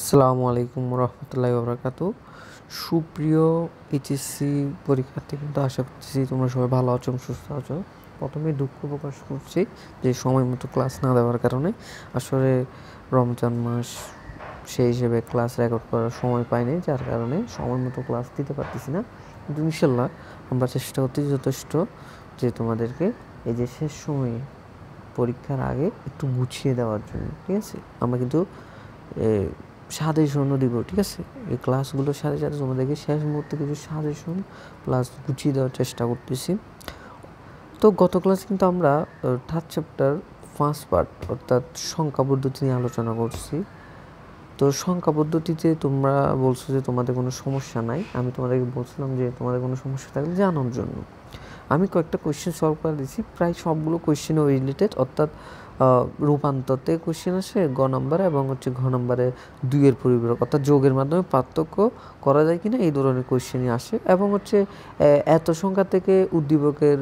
আসসালামু আলাইকুম রহমতুল্লাহি ওবরাকাতু। সুপ্রিয় এইচএসসি পরীক্ষার্থী, কিন্তু আশা করছি তোমরা সবাই ভালো আছো এবং সুস্থ আছো। প্রথমে দুঃখ প্রকাশ করছি যে সময় মতো ক্লাস না দেওয়ার কারণে। আসলে রমজান মাস, সেই হিসেবে ক্লাস রেকর্ড করার সময় পাইনি, যার কারণে সময় মতো ক্লাস দিতে পারতেছি না। কিন্তু ইনশাল্লাহ আমরা চেষ্টা করতে যথেষ্ট যে তোমাদেরকে এই যে শেষ সময়ে পরীক্ষার আগে একটু গুছিয়ে দেওয়ার জন্য। ঠিক আছে, আমরা কিন্তু সাজেশনও দিব। ঠিক আছে, এই ক্লাসগুলোর সাথে সাথে তোমাদেরকে শেষ মুহূর্তে কিছু সাজেশন প্লাস গুছিয়ে দেওয়ার চেষ্টা করতেছি। তো গত ক্লাস কিন্তু আমরা থার্ড চ্যাপ্টার ফার্স্ট পার্ট অর্থাৎ সংখ্যা পদ্ধতি নিয়ে আলোচনা করছি। তো সংখ্যা পদ্ধতিতে তোমরা বলছো যে তোমাদের কোনো সমস্যা নাই। আমি তোমাদেরকে বলছিলাম যে তোমাদের কোনো সমস্যা থাকলে জানার জন্য। আমি কয়েকটা কোয়েশ্চেন সলভ করে দিয়েছি, প্রায় সবগুলো কোয়েশ্চেন রিলেটেড, অর্থাৎ রূপান্তরতে কোয়েশ্চেন আসে গ নম্বরে, এবং ঘ নম্বরে দুইয়ের পরিপূরক অর্থাৎ যোগের মাধ্যমে পার্থক্য করা যায় কিনা এই ধরনের কোয়েশ্চেনই আসে। এবং এত সংখ্যা থেকে উদ্দীপকের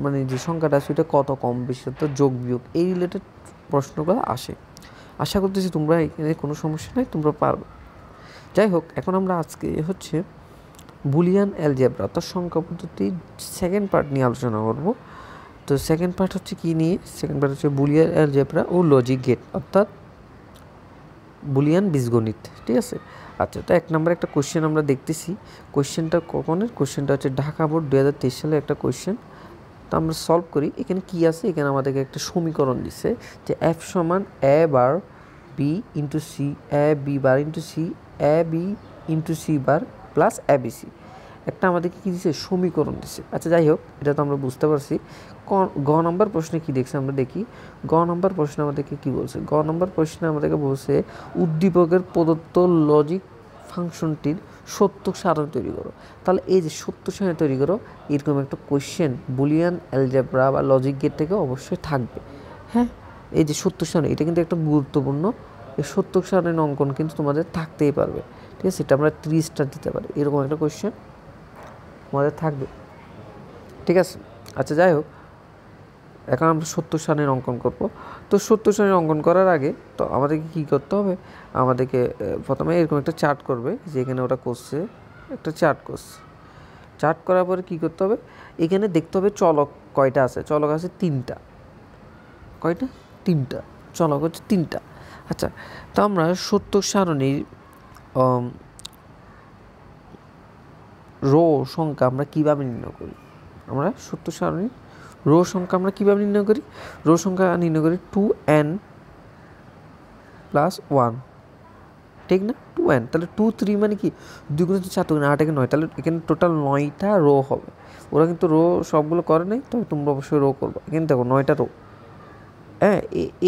মানে যে সংখ্যাটা আছে ওইটা কত কম বেশি, অর্থাৎ যোগ বিয়োগ এই রিলেটেড প্রশ্নগুলো আসে। আশা করতেছি তোমরা এখানে কোনো সমস্যা নাই, তোমরা পারবে। যাই হোক, এখন আমরা আজকে বুলিয়ান অ্যালজেব্রা অর্থাৎ সংখ্যা পদ্ধতির সেকেন্ড পার্ট নিয়ে আলোচনা করব। তো সেকেন্ড পার্ট হচ্ছে কী নিয়ে? সেকেন্ড পার্ট হচ্ছে বুলিয়ান অ্যালজেব্রা ও লজিক গেট অর্থাৎ বুলিয়ান বীজগণিত। ঠিক আছে, আচ্ছা। তো এক নম্বরে একটা কোয়েশ্চেন আমরা দেখতেছি। কোয়েশ্চেনটা কখনের? কোয়েশ্চেনটা হচ্ছে ঢাকা বোর্ড 2023 সালে একটা কোয়েশ্চেন। তো আমরা সলভ করি। এখানে কি আছে? এখানে আমাদেরকে একটা সমীকরণ দিচ্ছে যে এফ সমান A bar B into C, A B bar into C, A B into C bar plus A B C. একটা আমাদেরকে কী দিচ্ছে? সমীকরণ দিচ্ছে। আচ্ছা, যাই হোক, এটা তো আমরা বুঝতে পারছি। গ নম্বর প্রশ্নে কী দেখছে আমরা দেখি। গ নম্বর প্রশ্নে আমাদেরকে কী বলছে? গ নম্বর প্রশ্নে আমাদেরকে বলছে উদ্দীপকের প্রদত্ত লজিক ফাংশনটির সত্য সারণী তৈরি করো। তাহলে এই যে সত্য সারণী তৈরি করো, এরকম একটা কোয়েশ্চেন বুলিয়ান অ্যালজেব্রা বা লজিক গেট থেকে অবশ্যই থাকবে। হ্যাঁ, এই যে সত্য সারণী, এটা কিন্তু একটা গুরুত্বপূর্ণ। এই সত্য সারণীর অঙ্কন কিন্তু তোমাদের থাকতেই পারবে। ঠিক আছে, এটা আমরা 3 স্টার দিতে পারি, এরকম একটা কোয়েশ্চেন তোমাদের থাকবে। ঠিক আছে, আচ্ছা, যাই হোক, এখন আমরা সত্য সারণীর অঙ্কন করব। তো সত্য সারণীর অঙ্কন করার আগে তো আমাদেরকে কী করতে হবে? আমাদেরকে প্রথমে এরকম একটা চার্ট করবে, যেখানে ওটা করছে একটা চার্ট করছে। চার্ট করার পরে কী করতে হবে? এখানে দেখতে হবে চলক কয়টা আছে। চলক আছে 3টা। কয়টা? 3টা। চলক হচ্ছে 3টা। আচ্ছা, তো আমরা সত্য সারণীর রো সংখ্যা আমরা কীভাবে নির্ণয় করি? আমরা সত্য সারণীর রো সংখ্যা আমরা কীভাবে নির্ণয় করি? রো সংখ্যা নির্ণয় করি 2n + 1। ঠিক না? 2n, তাহলে 2 3 মানে কি? 2 গুণ 4, 2 গুণ 8, 9, তাহলে এখানে টোটাল 9টা রো হবে। ওরা কিন্তু রো সবগুলো করে নাই, তবে তোমরা অবশ্যই রো করবো। এখানে দেখো 9টা রো। হ্যাঁ,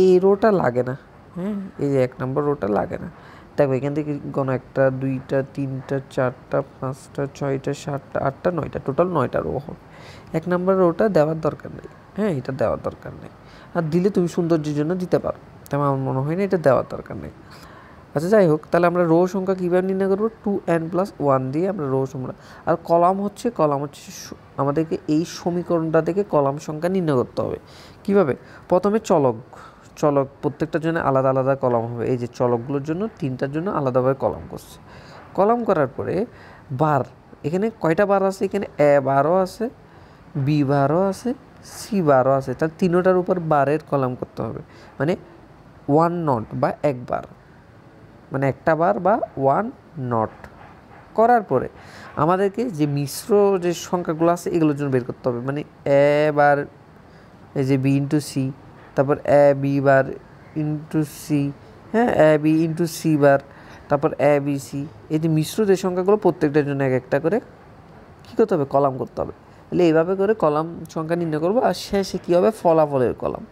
এই রোটা লাগে না। হ্যাঁ, এই যে 1 নম্বর রোটা লাগে না। দেখো এখান থেকে কোনো 1টা 2টা 3টা 4টা 5টা 6টা 7টা 8টা 9টা, টোটাল 9টা রো হবে। 1 নম্বর রোটা দেওয়ার দরকার নেই। হ্যাঁ, এটা দেওয়ার দরকার নেই। আর দিলে তুমি সৌন্দর্যের জন্য দিতে পারো, তেমন আমার মনে হয় না এটা দেওয়ার দরকার নেই। আচ্ছা, যাই হোক, তাহলে আমরা রো সংখ্যা কীভাবে নির্ণয় করবো? 2n + 1 দিয়ে আমরা রো সংখ্যা। আর কলাম হচ্ছে আমাদেরকে এই সমীকরণটা থেকে কলাম সংখ্যা নির্ণয় করতে হবে। কীভাবে? প্রথমে চলক প্রত্যেকটার জন্য আলাদা আলাদা কলাম হবে। এই যে চলকগুলোর জন্য 3টার জন্য আলাদাভাবে কলাম করছে। কলাম করার পরে বার, এখানে কয়টা বার আছে? এখানে এ বারও আছে, বি বারও আছে, সি বারও আছে। তাহলে 3টার উপর বারের কলাম করতে হবে, মানে 1 নট বা 1 বার, মানে একটা বার বা 1 নট। করার পরে আমাদেরকে যে মিশ্র যে সংখ্যাগুলো আছে এগুলোর জন্য বের করতে হবে, মানে এ বার, এই যে বি ইন্টু সি, তারপর এ বি বার ইন্টু সি, হ্যাঁ, এ বি ইন্টু সি বার, তারপর এ বি সি। এই যে মিশ্র যে সংখ্যাগুলো প্রত্যেকটার জন্য এক একটা করে কী করতে হবে? কলাম করতে হবে। তাহলে এইভাবে করে কলাম সংখ্যা নির্ণয় করবো। আর শেষে কী হবে? ফলাফলের কলাম।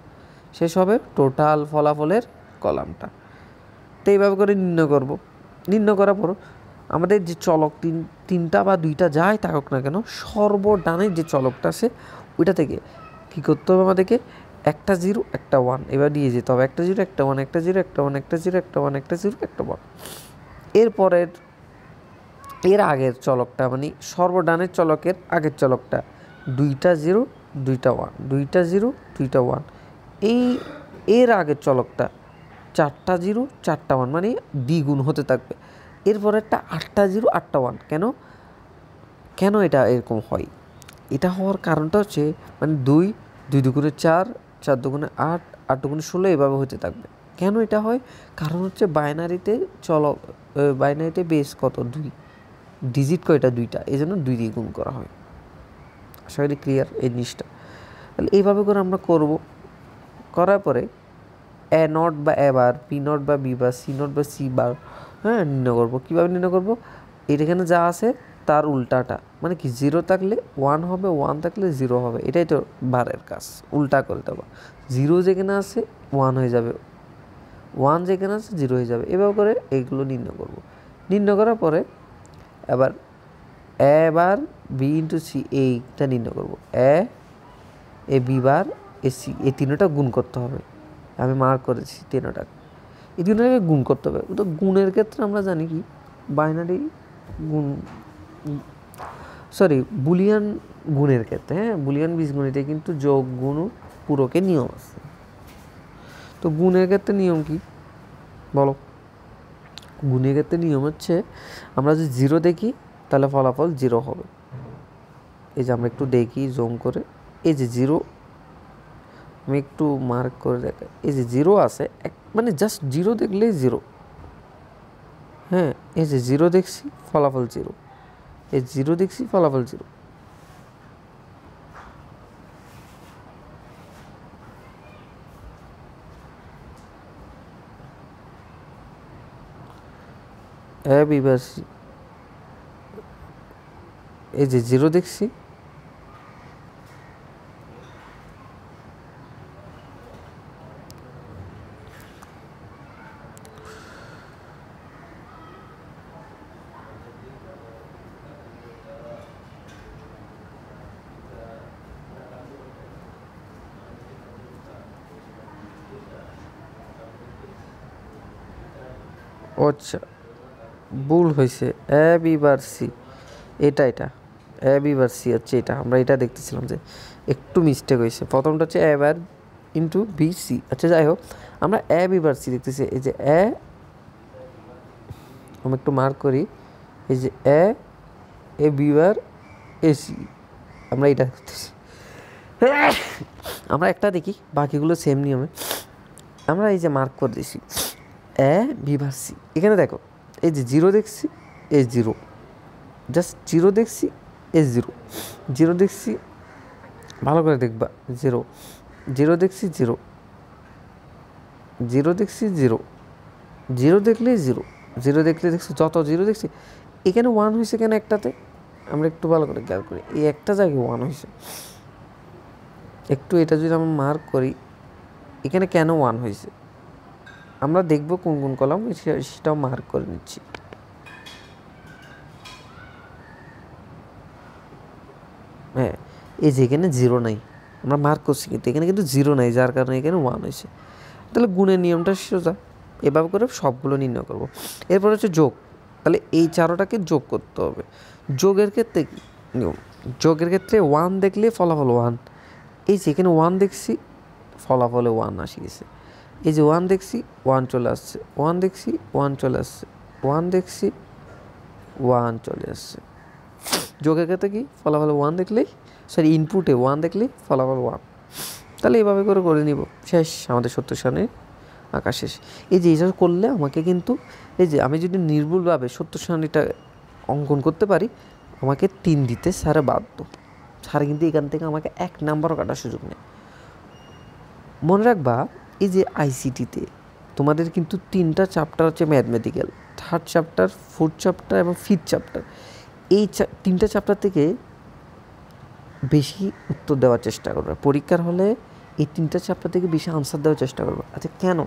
শেষ হবে টোটাল ফলাফলের কলামটা। তো এইভাবে করে নির্ণয় করব। নির্ণয় করার পর আমাদের যে চলক 3টা বা 2টা যাই থাকুক না কেন, সর্বডানের যে চলকটা আছে ওইটা থেকে কী করতে হবে? আমাদেরকে একটা 0 একটা 1 এবার দিয়ে যেতে হবে। একটা 0 একটা 1, একটা 0 একটা 1, একটা 0 একটা 1, একটা 0 একটা 1। এর আগের চলকটা, মানে সর্বডানের চলকের আগের চলকটা 2টা 0 2টা 1, 2টা 0 2টা 1। এর আগের চলকটা 4টা 0 4টা 1 মানে দ্বিগুণ হতে থাকবে। এরপর একটা 8টা 0 8টা 1। কেন এটা এরকম হয়? এটা হওয়ার কারণটা হচ্ছে মানে 2 2 দুগুণে 4 4 দুগুণে 8 8 দুগুণে 16 এভাবে হতে থাকবে। কেন এটা হয়? কারণ হচ্ছে বাইনারিতে বেস কত 2, ডিজিট কয়টা 2টা, এই জন্য 2 দিয়ে গুণ করা হয়। আশা করি ক্লিয়ার এই জিনিসটা। তাহলে এইভাবে করে আমরা করব। করার পরে এ নট বা এ বার, পি নট বা বি বার, সি নট বা সি বার নির্ণয় করবো। কীভাবে নির্ণয় করবো? এখানে যা আছে তার উল্টাটা, মানে কি 0 থাকলে 1 হবে, 1 থাকলে 0 হবে। এটাই তো বারের কাজ, উল্টা করে দেবো। 0 যেখানে আছে 1 হয়ে যাবে, 1 যেখানে আছে 0 হয়ে যাবে। এভাবে করে এইগুলো নির্ণয় করব। নির্ণয় করার পরে এবার এ বার বি ইন্টু সি এইটা নির্ণয় করবো। এ বি বার এ সি, এই তিনটা গুণ করতে হবে। আমি মার্ক করেছি তিনটা, এই তিনটাকে গুণ করতে হবে। তো গুণের ক্ষেত্রে আমরা জানি কি বাইনারি গুণ, বুলিয়ান গুণের ক্ষেত্রে, বুলিয়ান বীজগণিতে কিন্তু যোগ গুণ পূরকের নিয়ম আছে। তো গুণের ক্ষেত্রে নিয়ম কি বলো? গুণের ক্ষেত্রে নিয়ম হচ্ছে আমরা যদি 0 দেখি তাহলে ফলাফল 0 হবে। এই যে আমরা একটু দেখি জুম করে, এই যে 0 আমি একটু মার্ক করে দেখাই, এই যে 0 আছে, মানে জাস্ট 0 দেখলেই 0। এই যে 0 দেখছি ফলাফল 0, এই 0 দেখছি ফলাফল 0। বি বার সি, এই যে 0 দেখছি, আচ্ছা ভুল হয়েছে, এ বি বার সি, এটা এ বি বার সি হচ্ছে এটা। আমরা এটা দেখতেছিলাম যে একটু মিস্টেক হয়েছে। প্রথমটা হচ্ছে এ বার ইন্টু বি সি। আচ্ছা যাই হোক, আমরা এ বি বার সি দেখতেছি। এই যে আমি একটু মার্ক করি, এই যে এ বি বার এ সি, আমরা এটা দেখতেছি। আমরা একটা দেখি, বাকিগুলো সেম নিয়মে আমরা এই যে মার্ক করে দিছি এ বি বার সি। এখানে দেখো এই যে 0 দেখছি, এই 0, জাস্ট 0 দেখছি, এই 0, 0 দেখছি, ভালো করে দেখবা, 0 0 দেখছি, 0 0 দেখছি, 0 0 দেখলেই 0 0 দেখলে দেখছি, যত 0 দেখছি এখানে 1 হয়েছে কেন একটাতে, আমরা একটু ভালো করে খেয়াল করি, এই একটা জায়গায় 1 হয়েছে। একটু এটা যদি আমরা মার্ক করি, এখানে কেন 1 হয়েছে আমরা দেখব কোন কোন কলাম, সেটাও মার্ক করে নিচ্ছি। এই যে এখানে 0 নাই, আমরা মার্ক করছি কিন্তু এখানে কিন্তু 0 নাই, যার কারণে এখানে 1 হয়েছে। তাহলে গুণের নিয়মটা সোজা, এভাবে করে সবগুলো নির্ণয় করব। এরপর হচ্ছে যোগ। তাহলে এই চারোটাকে যোগ করতে হবে। যোগের ক্ষেত্রে কি নিয়ম? যোগের ক্ষেত্রে 1 দেখলে ফলাফল 1, এই যে এখানে 1 দেখছি, ফলাফলে 1 আসি গেছে। এই যে 1 দেখছি, 1 চলে আসছে, 1 দেখছি, 1 চলে আসছে, 1 দেখছি, 1 চলে আসছে। যোগের ক্ষেত্রে কি ফলাফল 1 দেখলেই, ইনপুটে 1 দেখলেই ফলাফল 1। তাহলে এইভাবে করে নিব, শেষ আমাদের 70 সালে আঁকা শেষ। এই যে এইসব করলে আমাকে কিন্তু, এই যে আমি যদি নির্ভুলভাবে 70 সারিটা অঙ্কন করতে পারি, আমাকে 3 দিতে স্যারে বাধ্য। স্যার কিন্তু এখান থেকে আমাকে 1 নাম্বারও কাটার সুযোগ নেই। মনে রাখবা, এই যে আইসিটিতে তোমাদের কিন্তু 3টা চ্যাপ্টার হচ্ছে mathematical, 3rd chapter, 4th chapter এবং 5th চ্যাপ্টার। এই 3টা চ্যাপ্টার থেকে বেশি উত্তর দেওয়ার চেষ্টা করবে পরীক্ষার হলে, এই 3টা চ্যাপ্টার থেকে বেশি আনসার দেওয়ার চেষ্টা করবে। আচ্ছা কেন?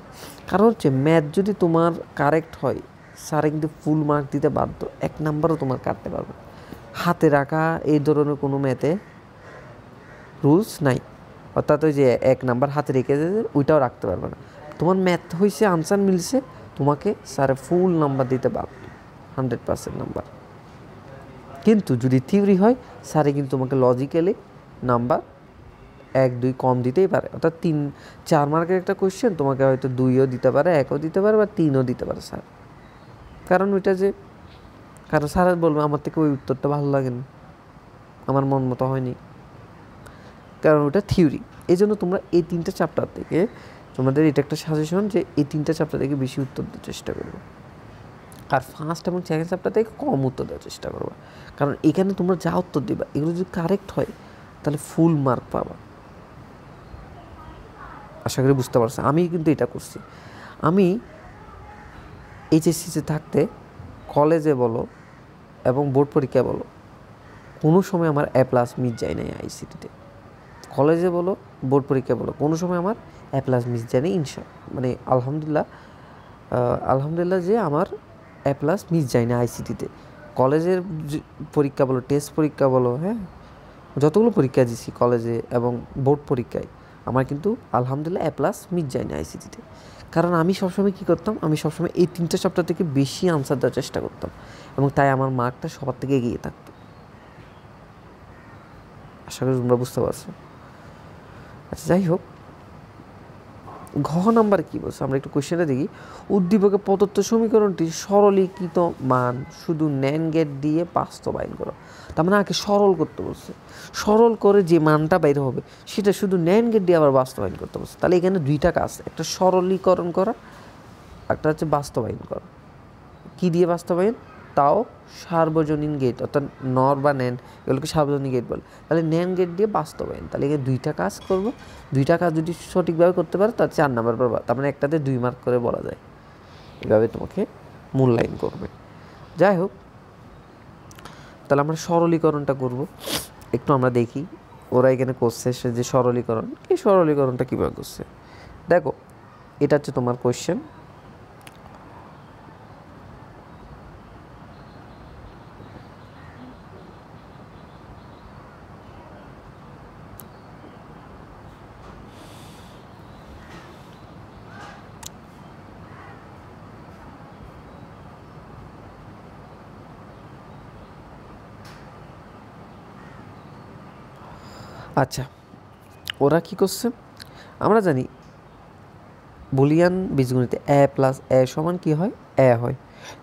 কারণ হচ্ছে ম্যাথ যদি তোমার কারেক্ট হয়, স্যারে কিন্তু ফুল মার্ক দিতে বাধ্য, 1 নাম্বারও তোমার কাটতে পারবে। হাতে রাখা এই ধরনের কোনো ম্যাথে রুলস নাই, অর্থাৎ ওই যে 1 নাম্বার হাতে রেখে ওইটাও রাখতে পারবে না। তোমার ম্যাথ হয়েছে, আনসার মিলছে, তোমাকে স্যারে ফুল নাম্বার দিতে বাধ্য, 100% নাম্বার। কিন্তু যদি থিওরি হয়, স্যারে কিন্তু তোমাকে লজিক্যালি নাম্বার 1-2 কম দিতেই পারে, অর্থাৎ 3-4 মার্কের একটা কোয়েশ্চেন তোমাকে হয়তো 2ও দিতে পারে, 1ও দিতে পারে বা 3ও দিতে পারে স্যার। কারণ ওইটা যে কারণ স্যার বলবে আমার থেকে ওই উত্তরটা ভালো লাগেনি, আমার মন মতো হয়নি, কারণ ওটা থিওরি। এই জন্য তোমরা এই 3টা চ্যাপ্টার থেকে, তোমাদের এটা একটা সাজেশন যে এই 3টা চ্যাপ্টার থেকে বেশি উত্তর দেওয়ার চেষ্টা করবে, আর ফার্স্ট এবং সেকেন্ড চ্যাপ্টার থেকে কম উত্তর দেওয়ার চেষ্টা করবে। কারণ এখানে তোমরা যা উত্তর দিবা এগুলো যদি কারেক্ট হয় তাহলে ফুল মার্ক পাবা। আশা করি বুঝতে পারছো। আমি কিন্তু এটা করছি। আমি এইচএসসিতে থাকতে কলেজে বলো এবং বোর্ড পরীক্ষায় বলো কোনো সময় আমার A+ মিস যায় নাই আইসিটিতে। কলেজে বলো বোর্ড পরীক্ষায় বলো কোনো সময় আমার A+ মিস যায় নাই, মানে আলহামদুলিল্লাহ যে আমার A+ মিস যায় না আইসিটিতে। কলেজের পরীক্ষা বলো, টেস্ট পরীক্ষা বলো, হ্যাঁ যতগুলো পরীক্ষা দিছি কলেজে এবং বোর্ড পরীক্ষায় আমার কিন্তু আলহামদুলিল্লাহ A+ মিস যায় না আইসিটিতে। কারণ আমি সবসময় কী করতাম, আমি সবসময় এই 3টা চ্যাপ্টার থেকে বেশি আনসার দেওয়ার চেষ্টা করতাম এবং তাই আমার মার্কটা সবার থেকে এগিয়ে থাকতো। আশা করি তোমরা বুঝতে পারছো। আচ্ছা যাই হোক, ঘ নাম্বার কী বলছে আমরা একটু কোয়েশ্চেনটা দেখি। উদ্দীপকে প্রদত্ত সমীকরণটি সরলীকৃত মান শুধু NAND গেট দিয়ে বাস্তবায়ন করো। তার মানে আগে সরল করতে বলছে, সরল করে যে মানটা বাইরে হবে সেটা শুধু NAND গেট দিয়ে আবার বাস্তবায়ন করতে বলছে। তাহলে এখানে 2টা কাজ, একটা সরলীকরণ করা, একটা হচ্ছে বাস্তবায়ন করা। কী দিয়ে বাস্তবায়ন? তাও সার্বজনীন গেট, অর্থাৎ নর বা NAND এগুলোকে সার্বজনীন গেট বলে। তাহলে NAND গেট দিয়ে বাস্তবায়ন, তাহলে এখানে 2টা কাজ করবো। 2টা কাজ যদি সঠিকভাবে করতে পারো তার 4 নাম্বার পাবা। তার মানে একটাতে 2 মার্ক করে বলা যায়। এভাবে তোমাকে মূল্যায়ন করবে। যাই হোক, তাহলে আমরা সরলীকরণটা করব। একটু আমরা দেখি ওরা এখানে করছে সে যে সরলীকরণ, এই সরলীকরণটা কীভাবে করছে দেখো। এটা হচ্ছে তোমার কোয়েশ্চেন। আচ্ছা, ওরা কি করছে আমরা জানি বুলিয়ান বীজগণিতে A+A সমান কি হয়? A হয়।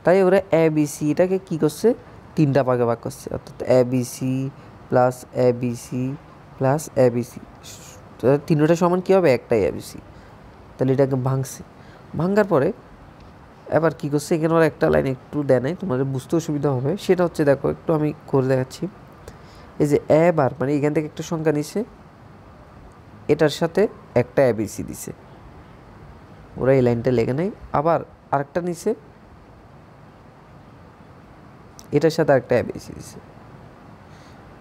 তাই ওরা ABC এটাকে কি করছে? 3টা ভাগে ভাগ করছে, অর্থাৎ ABC plus ABC plus ABC, 3টা সমান কী হবে? একটাই ABC। তাহলে এটাকে ভাঙছে, ভাঙার পরে এবার কী করছে এখানে ওরা একটা লাইন একটু দেয় নাই, তোমাদের বুঝতে অসুবিধা হবে। সেটা হচ্ছে দেখো একটু আমি করে দেখাচ্ছি। এই যে A বার মানে এখান থেকে একটা সংখ্যা নিছে, এটার সাথে একটা ABC দিছে, ওরা এই লাইনটা লেগে নেয়। আবার আরেকটা নিচে এটার সাথে আরেকটা ABC দিছে,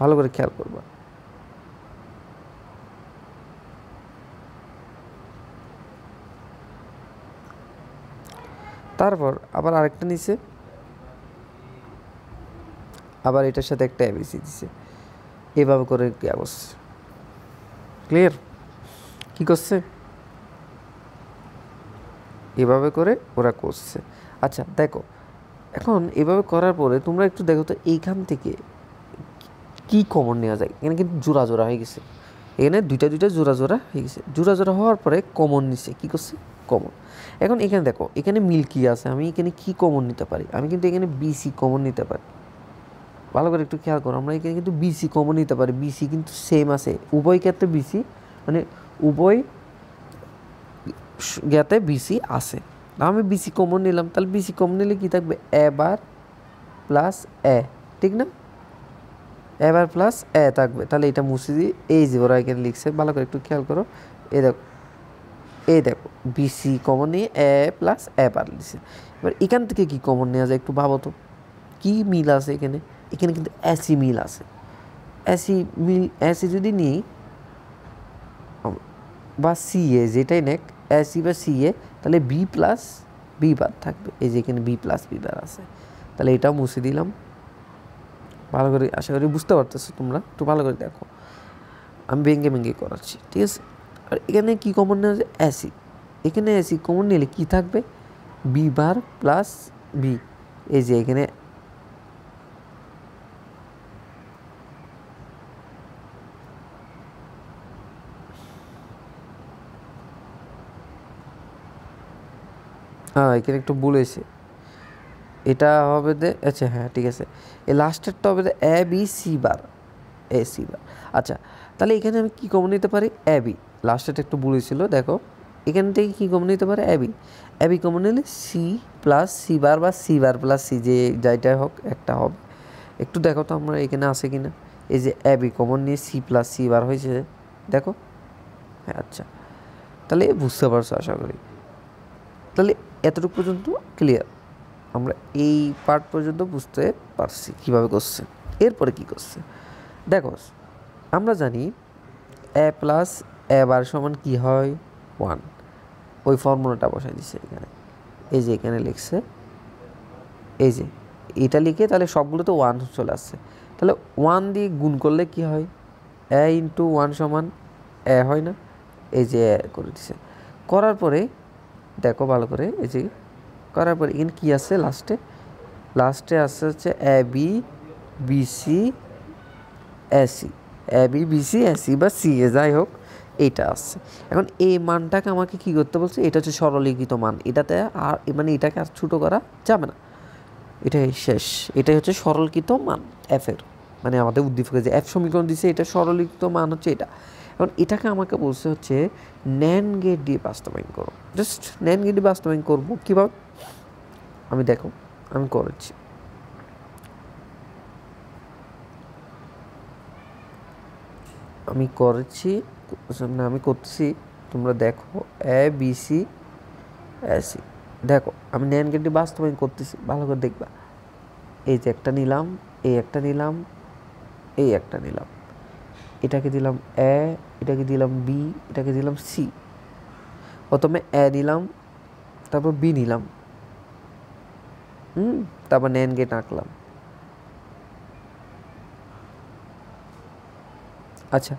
ভালো করে খেয়াল করবা। তারপর আবার আরেকটা নিচে, আবার এটার সাথে একটা ABC দিছে, এভাবে করে কি করছে। ক্লিয়ার? কি করছে? এভাবে করে ওরা করছে। আচ্ছা দেখো, এখন এভাবে করার পরে তোমরা একটু দেখো তো এইখান থেকে কি কমন নেওয়া যায়। এখানে কিন্তু জোড়া জোড়া হয়ে গেছে, এখানে দুইটা জোড়া জোড়া হয়ে গেছে। জোড়া জোড়া হওয়ার পরে কমন নিচ্ছে, কী করছে? কমন। এখন এখানে দেখো এখানে মিল কী আছে, আমি এখানে কি কমন নিতে পারি? আমি কিন্তু এখানে BC কমন নিতে পারি। ভালো করে একটু খেয়াল করো, আমরা এখানে কিন্তু BC কমন নিতে পারি। BC কিন্তু সেম আছে উভয় ক্ষেত্রে, BC মানে উভয় জ্ঞাতে BC আছে। আমি BC কমন নিলাম, তাহলে BC কমন নিলে কী থাকবে? A বার প্লাস A, ঠিক না? A বার প্লাস A থাকবে। তাহলে এটা মুছে দিয়ে এই যে ওরা এখানে লিখছে, ভালো করে একটু খেয়াল করো। এই দেখো BC কমন নিয়ে A প্লাস A বার লিখছে। এবার এখান থেকে কি কমন নেওয়া যায় একটু ভাবো তো, কী মিল আছে এখানে? এখানে কিন্তু AC মিল আছে। AC যদি নিই বা CA যেটাই নেক, AC বা CA, তাহলে B প্লাস B বার থাকবে। এই যে এখানে B প্লাস B বার আছে, তাহলে এটাও মুছে দিলাম। ভালো করে আশা করি বুঝতে পারতেছো তোমরা, একটু ভালো করে দেখো, আমি ভেঙে করাচ্ছি, ঠিক আছে? আর এখানে কী কমন নেওয়া যায়? AC। এখানে AC কমন নিলে কী থাকবে? B বার প্লাস B। এই যে এখানে হ্যাঁ এখানে একটু বলেছে, এটা হবে দে, আচ্ছা হ্যাঁ ঠিক আছে, এই লাস্টেরটা হবে দে A B C bar, A C bar. আচ্ছা তাহলে এখানে আমি কী কমন নিতে পারি, এ বি, লাস্টেরটা একটু বলেছিল দেখো, এখান থেকে কী কমন নিতে পারে, এ বি কমন নিলে সি প্লাস সি বার বা সি বার প্লাস সি, যে যাইটাই হোক একটা হবে। একটু দেখো তো আমরা এখানে আছে কি না, এই যে এ বি কমন নিয়ে সি প্লাস সি বার হয়েছে, দেখো হ্যাঁ। আচ্ছা তাহলে বুঝতে পারছো আশা করি। তাহলে এতটুকু পর্যন্ত ক্লিয়ার, আমরা এই পার্ট পর্যন্ত বুঝতে পারছি কীভাবে করছে। এরপরে কি করছে দেখো, আমরা জানি এ প্লাস এ বার সমান কী হয়, 1, ওই ফর্মুলাটা বসাই দিচ্ছে এখানে, এই যে এখানে লিখছে, এই যে এটা লিখে তাহলে সবগুলো তো 1 চলে আসছে, তাহলে 1 দিয়ে গুণ করলে কি হয়, এ ইন্টু 1 সমান এ হয় না, এই যে করে দিছে। করার পরে দেখো ভালো করে, এই যে করার পরে এখানে কী আছে লাস্টে আসছে হচ্ছে A B B C AC, A B B C AC বা সি এ যাই হোক এইটা আসছে। এখন এই মানটাকে আমাকে কী করতে বলছে, এটা হচ্ছে সরলীকৃত মান, এটাতে আর মানে এটাকে আর ছোটো করা যাবে না, এটাই শেষ, এটাই হচ্ছে সরলীকৃত মান এফের, মানে আমাদের উদ্দীপকে যে এফ সমীকরণ দিচ্ছে এটা সরলীকৃত মান হচ্ছে এটা। এখন এটাকে আমাকে বলছে হচ্ছে ন্যান্ড গেট দিয়ে বাস্তবায়ন করো, জাস্ট ন্যান্ড গেট দিয়ে বাস্তবায়ন করবো কীভাবে, আমি দেখো আমি করেছি, আমি করছি, তোমরা দেখো এ বি সি এসি, দেখো আমি ন্যান্ড গেট দিয়ে বাস্তবায়ন করতেছি, ভালো করে দেখবা, এই যে একটা নিলাম, এই একটা নিলাম, এই একটা নিলাম, এটাকে দিলাম এ, এটাকে দিলাম বি, এটাকে দিলাম সি, প্রথমে এ নিলাম, তারপর বি নিলাম, তারপর ন্যান্ড গেট আঁকলাম। আচ্ছা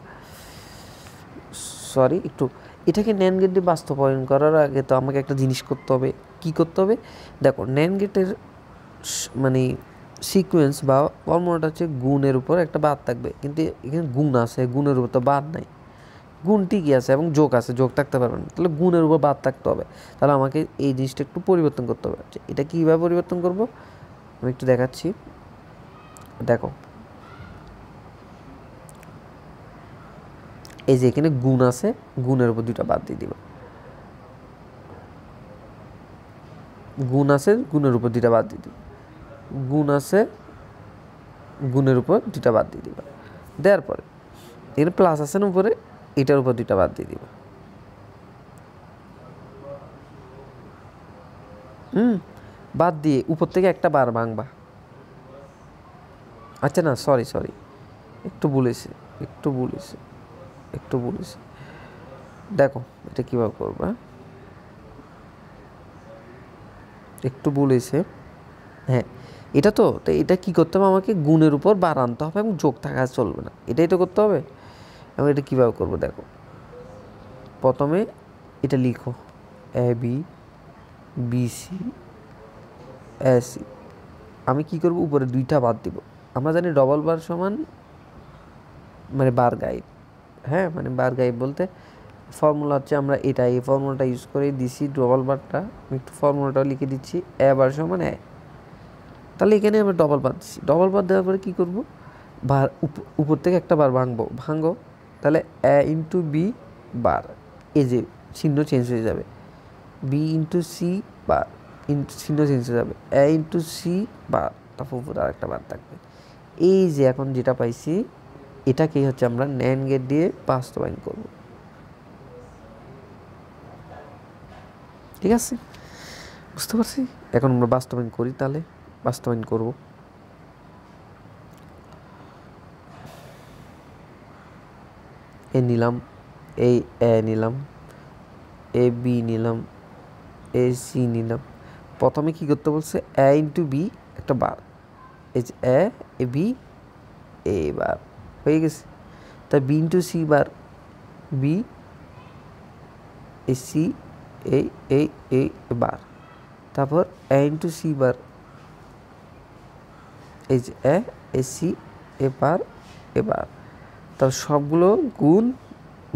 সরি একটু, এটাকে ন্যান্ড গেট দিয়ে বাস্তবায়ন করার আগে তো আমাকে একটা জিনিস করতে হবে, কি করতে হবে দেখো, ন্যান্ড গেটের মানে সিকোয়েন্স বা ফর্মুলাটা হচ্ছে গুণের উপর একটা বাদ থাকবে, কিন্তু এখানে গুণ আছে, গুণের উপর তো বাদ নাই, গুণ ঠিকই আছে এবং যোগ আছে, যোগ থাকতে পারবে না, তাহলে গুণের উপর বাদ থাকতে হবে, তাহলে আমাকে এই জিনিসটা একটু পরিবর্তন করতে হবে। এটা কীভাবে পরিবর্তন করব আমি একটু দেখাচ্ছি, দেখো এই যে এখানে গুণ আছে, গুণের উপর 2টা বাদ দিয়ে দিবা, গুণ আছে গুণের উপর 2টা বাদ দিয়ে দিবা, গুণ আছে গুণের উপর 2টা বাদ দিয়ে দিবা, দেওয়ার পরে এখানে প্লাস আছে না উপরে, এটার উপর 2টা বাদ দিয়ে দিবা, বাদ দিয়ে উপর থেকে একটা বার ভাঙবা, আচ্ছা না সরি একটু বলেছে, দেখো এটা কীভাবে করবা, একটু বলেছে, হ্যাঁ এটা তো এটা কী করতে হবে, আমাকে গুণের উপর বার আনতে হবে এবং যোগ থাকা চলবে না, এটাই তো করতে হবে। এবং এটা কীভাবে করবো দেখো, প্রথমে এটা লিখো A B B C AC, আমি কী করবো উপরে 2টা বাদ দিব, আমরা জানি ডবল বার সমান মানে বার গাইড, হ্যাঁ মানে বার গাইড বলতে ফর্মুলা হচ্ছে আমরা এটা এই ফর্মুলাটা ইউজ করে দিছি ডবল বারটা, আমি একটু ফর্মুলাটাও লিখে দিচ্ছি, এ বার সমান এ, তাহলে এখানে আমরা ডবল বার দিচ্ছি, ডবল বার দেওয়ার পরে কী করবো, বার উপর থেকে একটা বার ভাঙবো, তাহলে এ ইন্টু বি বার, এই যে চিহ্ন চেঞ্জ হয়ে যাবে, বি ইন্টু সি বার, চিহ্ন চেঞ্জ হয়ে যাবে, এ ইন্টু সি বার, তারপর উপরে আরেকটা বার থাকবে, এই যে এখন যেটা পাইছি এটাকেই হচ্ছে আমরা ন্যান্ড গেট দিয়ে বাস্তবায়ন করব, ঠিক আছে বুঝতে পারছি। এখন আমরা বাস্তবায়ন করি, তাহলে বাস্তবায়ন করব, এ নিলাম, এই এ নিলাম, এ বি নিলাম, এ সি নিলাম, প্রথমে কি করতে বলছে এ ইন্টু বি একটা বার, এই যে এ বি এ বার হয়ে গেছে, তাই বি ইন্টু সি বার, বি এ সি এই বার, তারপর এ ইন্টু সি বার, এই যে এ সি বার, তার সবগুলো গুণ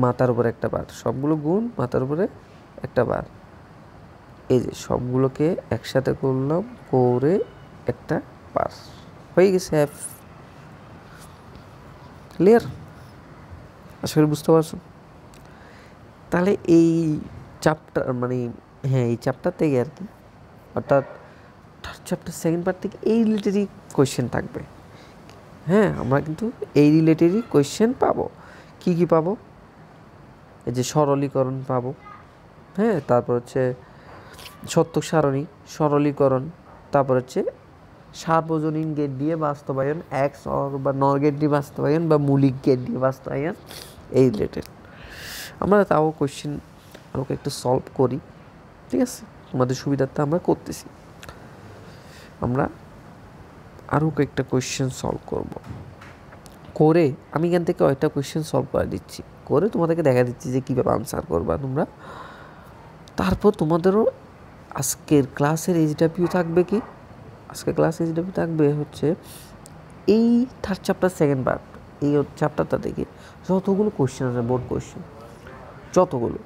মাথার উপরে একটা বার, সবগুলো গুণ মাথার উপরে একটা বার, এই যে সবগুলোকে একসাথে করলাম, করে একটা পার হয়ে গেছে এফ। ক্লিয়ার? আশা করি বুঝতে পারছো। তাহলে এই চ্যাপ্টার মানে হ্যাঁ এই চ্যাপ্টার থেকে আর কি, অর্থাৎ থার্ড চ্যাপ্টার সেকেন্ড পার্ট থেকে এই রিলেটেডই কোয়েশ্চেন থাকবে। হ্যাঁ আমরা কিন্তু এই রিলেটেডই কোয়েশ্চেন পাবো। কি কি পাবো? এই যে সরলীকরণ পাবো, হ্যাঁ, তারপর হচ্ছে সত্যক সারণী, সরলীকরণ, তারপর হচ্ছে সার্বজনীন গেট দিয়ে বাস্তবায়ন, এক্স অর বা নর গেট দিয়ে বাস্তবায়ন বা মৌলিক গেট দিয়ে বাস্তবায়ন, এই রিলেটেড। আমরা তাও কোয়েশ্চেন আরও একটু সলভ করি, ঠিক আছে, আমাদের সুবিধার্থে আমরা করতেছি। আমরা আরও কয়েকটা কোয়েশ্চেন সলভ করব, করে আমি এখান থেকে কয়েকটা কোয়েশ্চেন সলভ করে দিচ্ছি, করে তোমাদেরকে দেখা দিচ্ছি যে কীভাবে আনসার করবা তোমরা। তারপর তোমাদেরও আজকের ক্লাসের এইচডাব্লিউ থাকবে কি, আজকের ক্লাস এইচডাব্লিউ থাকবে হচ্ছে এই থার্ড চ্যাপ্টার সেকেন্ড পার্ট, এই চ্যাপ্টারটা থেকে যতগুলো কোয়েশ্চেন আছে বোর্ড কোয়েশ্চেন যতগুলো,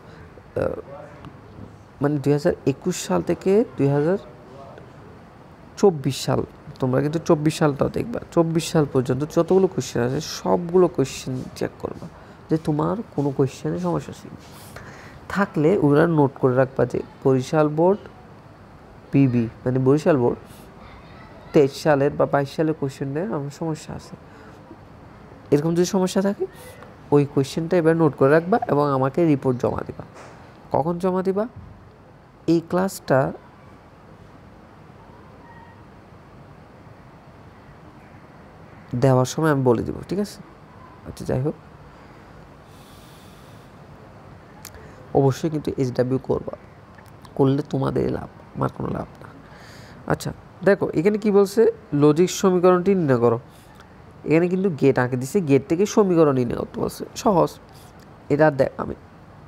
মানে 2021 সাল থেকে 2024 সাল, তোমরা কিন্তু 24 সালটাও দেখবা, 24 সাল পর্যন্ত যতগুলো কোয়েশ্চেন আছে সবগুলো কোয়েশ্চেন চেক করবা যে তোমার কোনো কোয়েশ্চেনে সমস্যা ছিল থাকলে ওরা নোট করে রাখবা যে বরিশাল বোর্ড পিবি মানে বরিশাল বোর্ড 23 সালের বা 22 সালের কোয়েশ্চেনে আমার সমস্যা আছে। এরকম যদি সমস্যা থাকে ওই কোয়েশ্চেনটা এবার নোট করে রাখবা এবং আমাকে রিপোর্ট জমা দিবা। কখন জমা দিবা? এই ক্লাসটা দেওয়ার সময় আমি বলে দিব, ঠিক আছে? আচ্ছা যাই হোক, অবশ্যই কিন্তু এইচডাব্লিউ করবা, করলে তোমাদের লাভ, আমার কোনো লাভ না। আচ্ছা দেখো এখানে কি বলছে, লজিক সমীকরণটি নির্ণয় করো। এখানে কিন্তু গেট আঁকে দিছে, গেট থেকে সমীকরণ নির্ণয় করতে বলছে, সহজ, এটা দেখ আমি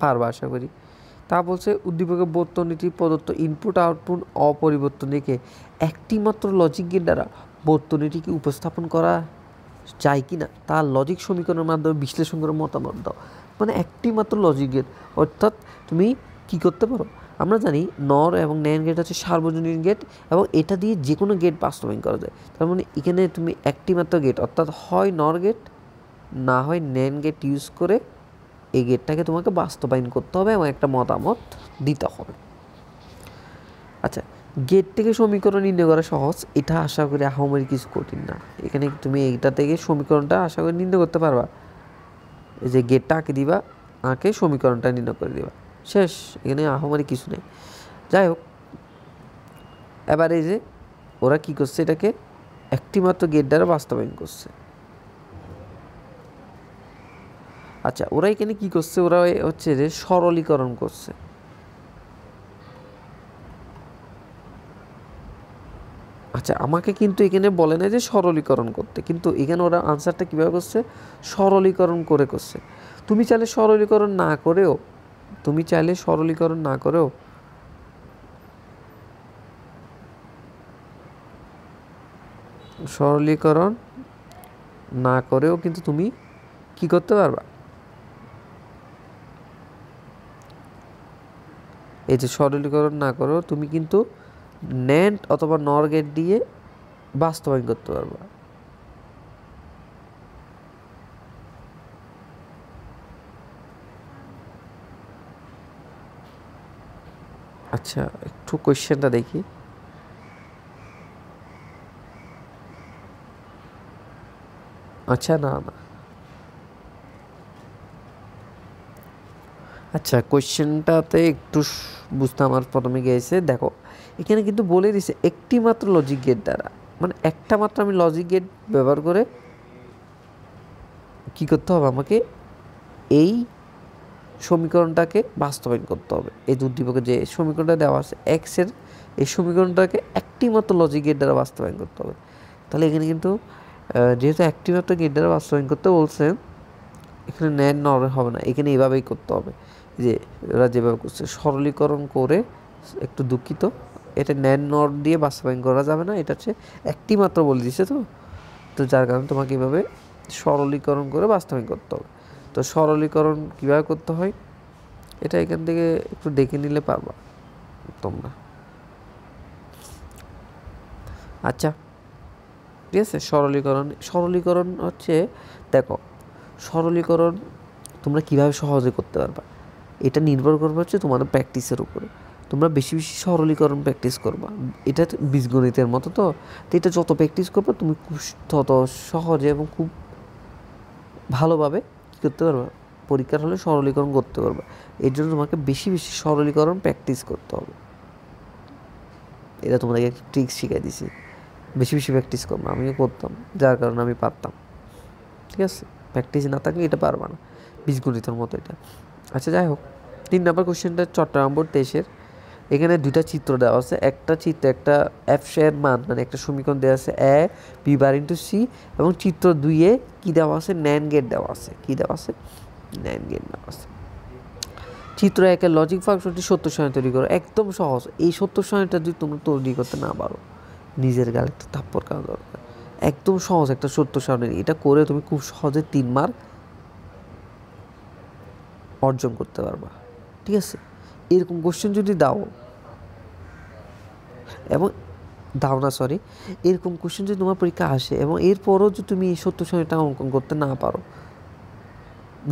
পারবো আশা করি। তা বলছে উদ্দীপকের বর্তনীটি প্রদত্ত ইনপুট আউটপুট অপরিবর্তন রেখে একটি মাত্র লজিক গেট দ্বারা বর্তনীটিকে উপস্থাপন করা যায় কি না তার লজিক সমীকরণের মাধ্যমে বিশ্লেষণ করে মতামত দাও। মানে একটি মাত্র লজিক গেট, অর্থাৎ তুমি কি করতে পারো, আমরা জানি নর এবং ন্যান্ড গেট হচ্ছে সার্বজনীন গেট এবং এটা দিয়ে যে কোনো গেট বাস্তবায়ন করা যায়। তার মানে এখানে তুমি একটি মাত্র গেট, অর্থাৎ হয় নর গেট না হয় ন্যান্ড গেট ইউজ করে এই গেটটাকে তোমাকে বাস্তবায়ন করতে হবে এবং একটা মতামত দিতে হবে। আচ্ছা গেট থেকে সমীকরণ নির্ণয় করা সহজ, এটা আশা করি আহামরি কিছু কঠিন না। এখানে তুমি এইটা থেকে সমীকরণটা আশা করি নির্ণয় করতে পারবা। এই যে গেটটা আঁকে দিবা, আঁকে সমীকরণটা নির্ণয় করে দিবা, শেষ, এখানে আহামরি কিছু নেই। যাই হোক, এবার এই যে ওরা কি করছে, এটাকে একটি মাত্র গেট দ্বারা বাস্তবায়ন করছে। আচ্ছা ওরা এখানে কি করছে, ওরা হচ্ছে যে সরলীকরণ করছে। আচ্ছা আমাকে কিন্তু এখানে বলে না যে সরলীকরণ করতে, কিন্তু এখানে ওরা আনসারটা কীভাবে করছে, সরলীকরণ করে করছে। তুমি চাইলে সরলীকরণ না করেও, তুমি চাইলে সরলীকরণ না করেও সরলীকরণ না করেও কিন্তু তুমি কি করতে পারবা, এই যে সরলীকরণ না করেও তুমি কিন্তু ন্যান্ড অথবা নর গেট দিয়ে বাস্তবায়ন করতে পারবা। আচ্ছা একটু কোয়েশ্চেনটা দেখি। আচ্ছা না না, আচ্ছা কোয়েশ্চেনটাতে একটু বুঝতে আমার প্রথমে গিয়েছে। দেখো এখানে কিন্তু বলে দিছে একটি মাত্র লজিক গেট দ্বারা, মানে একটা মাত্র আমি লজিক গেট ব্যবহার করে কি করতে হবে, আমাকে এই সমীকরণটাকে বাস্তবায়ন করতে হবে। এই উদ্দীপকে যে সমীকরণটা দেওয়া আছে এক্সের, এই সমীকরণটাকে একটি মাত্র লজিক গেট দ্বারা বাস্তবায়ন করতে হবে। তাহলে এখানে কিন্তু যেহেতু একটি মাত্র গেট দ্বারা বাস্তবায়ন করতে বলছে, এখানে ন্যান নর হবে না, এখানে এভাবেই করতে হবে যে ওরা যেভাবে করছে সরলীকরণ করে। একটু দুঃখিত, এটা ন্যান নর দিয়ে বাস্তবায়ন করা যাবে না, এটা হচ্ছে একটি মাত্র বলে দিছে, তো তো যার কারণে তোমাকে এভাবে সরলীকরণ করে বাস্তবায়ন করতে হবে। তো সরলীকরণ কীভাবে করতে হয় এটা এখান থেকে একটু দেখে নিলে পারবা তোমরা। আচ্ছা, ঠিক আছে। সরলীকরণ হচ্ছে, দেখো সরলীকরণ তোমরা কীভাবে সহজে করতে পারবা এটা নির্ভর করবে হচ্ছে তোমাদের প্র্যাকটিসের উপরে। তোমরা বেশি বেশি সরলীকরণ প্র্যাকটিস করবা। এটা বীজগণিতের মতো, তো এটা যত প্র্যাকটিস করবে তুমি তত সহজে এবং খুব ভালোভাবে কী করতে পারবা, পরীক্ষার হলে সরলীকরণ করতে পারবা। এর জন্য তোমাকে বেশি বেশি সরলীকরণ প্র্যাকটিস করতে হবে। এটা তোমাদেরকে একটা ট্রিক্স শিখাই দিছি, বেশি বেশি প্র্যাকটিস করবো। আমিও করতাম, যার কারণে আমি পারতাম। ঠিক আছে, প্র্যাকটিস না থাকলে এটা পারবা না, বীজগণিতের মতো এটা। আচ্ছা, যাই হোক, 3 নম্বর কোশ্চেনটা চট্টগ্রাম বোর্ড 23-এর। এখানে 2টা চিত্র দেওয়া আছে। একটা চিত্র একটা এফ এর মান মানে একটা সমীকরণ দেওয়া আছে এ বি বার ইন্টু সি, এবং চিত্র 2-এ কী দেওয়া আছে, ন্যান্ড গেট দেওয়া আছে। কী দেওয়া আছে, ন্যান্ড গেট দেওয়া আছে। চিত্র 1-এর লজিক ফাংশনটি সত্য সারণী তৈরি করো। একদম সহজ। এই সত্য সারণীটা যদি তোমরা তৈরি করতে না পারো, নিজের গালে একটা থাপ্পড় খাওয়া দরকার। একদম সহজ একটা সত্য সারণী, এটা করে তুমি খুব সহজে 3 মার্ক অর্জন করতে পারবা। ঠিক আছে, এরকম কোশ্চেন যদি দাও এবং এরকম কোশ্চেন যদি তোমার পরীক্ষা আসে এবং এরপরও যদি তুমি এই সত্য সারণীটা অঙ্কন করতে না পারো,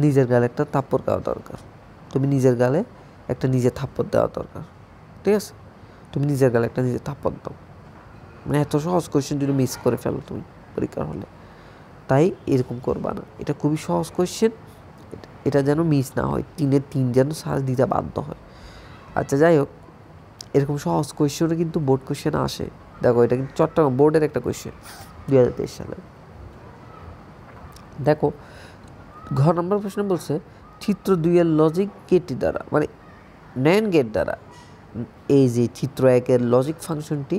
নিজের গালে একটা থাপ্পড় খাওয়া দরকার। তুমি নিজের গালে একটা নিজে থাপ্পড় দেওয়া দরকার। ঠিক আছে, তুমি নিজের গালে একটা নিজে থাপ্পড় দাও। মানে এত সহজ কোশ্চেন যদি মিস করে ফেলো তুমি পরীক্ষার হলে, তাই এরকম করবা না। এটা খুবই সহজ কোশ্চেন, এটা যেন মিস না হয়, 3-এর 3 যেন সার্চ দিতে বাধ্য হয়। আচ্ছা, যাই হোক, এরকম সহজ কোশ্চেনও কিন্তু বোর্ড কোশ্চেন আসে। দেখো, এটা কিন্তু চট্টগ্রাম বোর্ডের একটা কোশ্চেন 2023 সালে। দেখো, ঘ নম্বর প্রশ্ন বলছে চিত্র 2-এর লজিক গেটটি দ্বারা, মানে ন্যান্ড গেট দ্বারা এই যে চিত্র 1-এর লজিক ফাংশনটি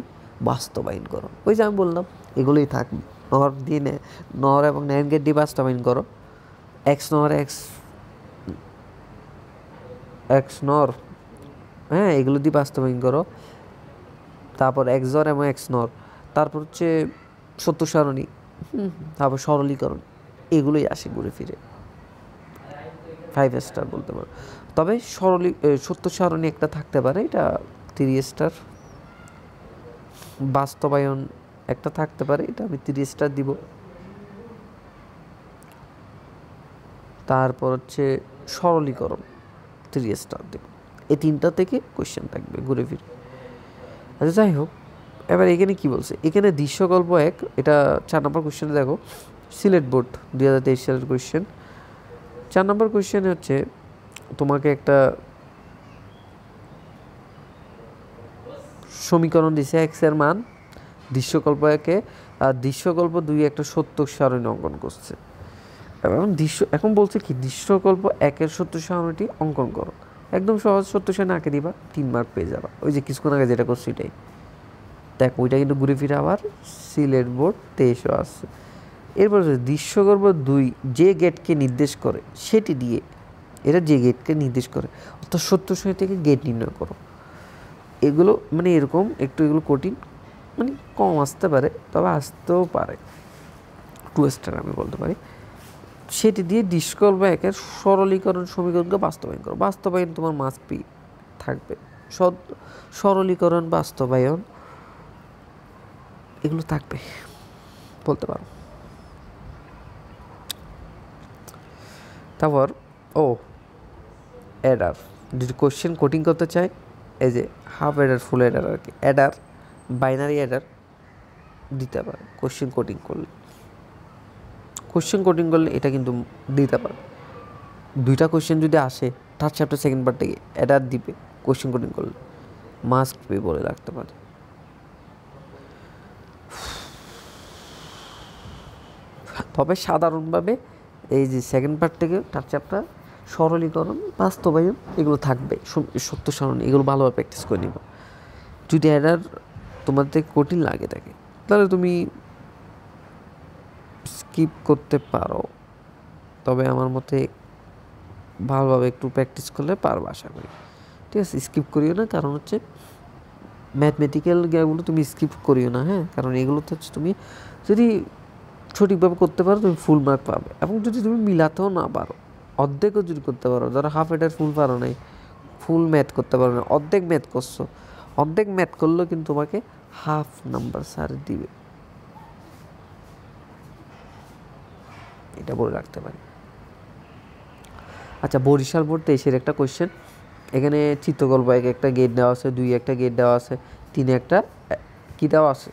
বাস্তবায়ন করো। ওই যে আমি বললাম এগুলোই থাকবে, নর দিয়ে নর এবং ন্যান্ড গেট দিয়ে বাস্তবায়ন করো। এক্স নর এক্স নর, হ্যাঁ, এগুলো দিয়ে বাস্তবায়ন করো। তারপর এক্স জর এবং এক্স নর, তারপর হচ্ছে সত্য সারণী, তারপর সরলীকরণ, এগুলোই আসে ঘুরে ফিরে। 5 স্টার বলতে পারো। তবে সত্য সারণী একটা থাকতে পারে, এটা 3 স্টার। বাস্তবায়ন একটা থাকতে পারে, এটা আমি 3 স্টার দিব। তারপর হচ্ছে সরলীকরণ 3 স্টার দেব। এই 3টা থেকে কোয়েশ্চেন থাকবে ঘুরে ফিরে। আচ্ছা, যাই হোক, এবার এখানে কি বলছে, এখানে দৃশ্যকল্প 1, এটা 4 নম্বর কোয়েশ্চেনে দেখো, সিলেট বোর্ড 2023 সালের কোয়েশ্চেন। 4 নম্বর কোয়েশ্চেনে হচ্ছে তোমাকে একটা সমীকরণ দিছে, এক্স এর মান দৃশ্যকল্প 1-এ আর দৃশ্যকল্প 2-এ একটা সত্য সারণী অঙ্কন করছে। এখন বলছে কি, দৃশ্যকল্প 1-এর সত্য সারণীটি অঙ্কন করো। একদম সহজ, সত্য সারণী আঁকে দিবা, 3 মার্ক পেয়ে যাবা। ওই যে কিছুক্ষণ আগে যেটা করছো এটাই। দেখ, ওইটা কিন্তু ঘুরে ফিরে আবার সিলেট বোর্ড 23-ও আসছে। এরপর দৃশ্যকল্প 2 যে গেটকে নির্দেশ করে সেটি দিয়ে, এটা যে গেটকে নির্দেশ করে, অর্থাৎ সত্য সারণী থেকে গেট নির্ণয় করো। এগুলো মানে এরকম একটু, এগুলো কঠিন, মানে কম আসতে পারে, তবে আসতেও পারে। 2 স্টার আমি বলতে পারি। সেটি দিয়ে দৃশ্যকল্প 1-এর সরলীকরণ সমীকরণকে বাস্তবায়ন করো। বাস্তবায়ন তোমার মাস্ট বি থাকবে, সরলীকরণ, বাস্তবায়ন, এগুলো থাকবে বলতে পারো। তারপর অ্যাডার, যদি কোশ্চেন কোডিং করতে চাই, এই যে হাফ অ্যাডার, ফুল অ্যাডার আর কি, অ্যাডার, বাইনারি অ্যাডার দিতে পারে কোশ্চেন কোডিং করলে। এটা কিন্তু দিতে পারে। 2টা কোশ্চেন যদি আসে থার্ড চ্যাপ্টার সেকেন্ড পার্ট থেকে, অ্যাডার দিবে কোশ্চেন কোডিং করলে, মাস্ট বি বলে রাখতে পারে। তবে সাধারণভাবে এই যে সেকেন্ড পার্ট থেকে থার্ড চ্যাপ্টার, সরলীকরণ, বাস্তবায়ন, এগুলো থাকবে, সত্য সারণী, এগুলো ভালোভাবে প্র্যাকটিস করে নিব। যদি অ্যাডার তোমাদের কঠিন লাগে থাকে, তাহলে তুমি স্কিপ করতে পারো। তবে আমার মতে ভালোভাবে একটু প্র্যাকটিস করলে পারবো আশা করি। ঠিক আছে, স্কিপ করিও না, কারণ হচ্ছে ম্যাথমেটিক্যাল গেমগুলো তুমি স্কিপ করিও না, হ্যাঁ, কারণ এগুলো তো হচ্ছে তুমি যদি সঠিকভাবে করতে পারো তুমি ফুল মার্ক পাবে। এবং যদি তুমি মিলাতেও না পারো, অর্ধেকও যদি করতে পারো, ধরো হাফ এটার ফুল পারো নাই, ফুল ম্যাথ করতে পারো না, অর্ধেক ম্যাথ করছো, অর্ধেক ম্যাথ করলেও কিন্তু তোমাকে হাফ নাম্বার স্যার দিবে, এটা বলে রাখতে পারি। আচ্ছা, বরিশাল বোর্ড 23-এর একটা কোয়েশ্চেন। এখানে চিত্রকল্প 1 একটা গেট দেওয়া আছে, 2 একটা গেট দেওয়া আছে, 3 একটা কি দেওয়া আছে,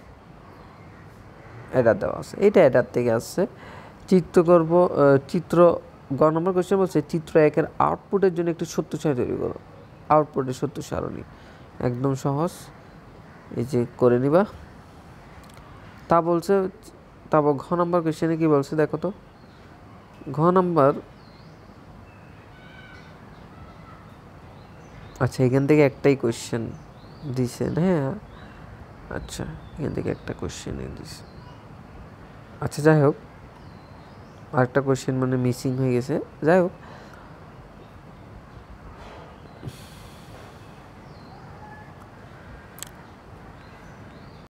অ্যাডার দেওয়া আছে। এটা অ্যাডার থেকে আসছে। চিত্রকল্প চিত্র গ নম্বর কোয়েশ্চেন বলছে চিত্র 1-এর আউটপুটের জন্য একটি সত্য সারণী তৈরি করো। আউটপুটের সত্য সারণী একদম সহজ, এই যে করে নিবা। তা বলছে, তারপর ঘ নম্বর কোয়েশ্চেনে কি বলছে দেখো তো। ঘ নম্বর, আচ্ছা এখান থেকে একটাই কোয়েশ্চেন দিছেন, হ্যাঁ আচ্ছা এখান থেকে একটা কোয়েশ্চেনই দিছে। আচ্ছা যাই হোক, আরেকটা কোয়েশ্চেন মানে মিসিং হয়ে গেছে, যাই হোক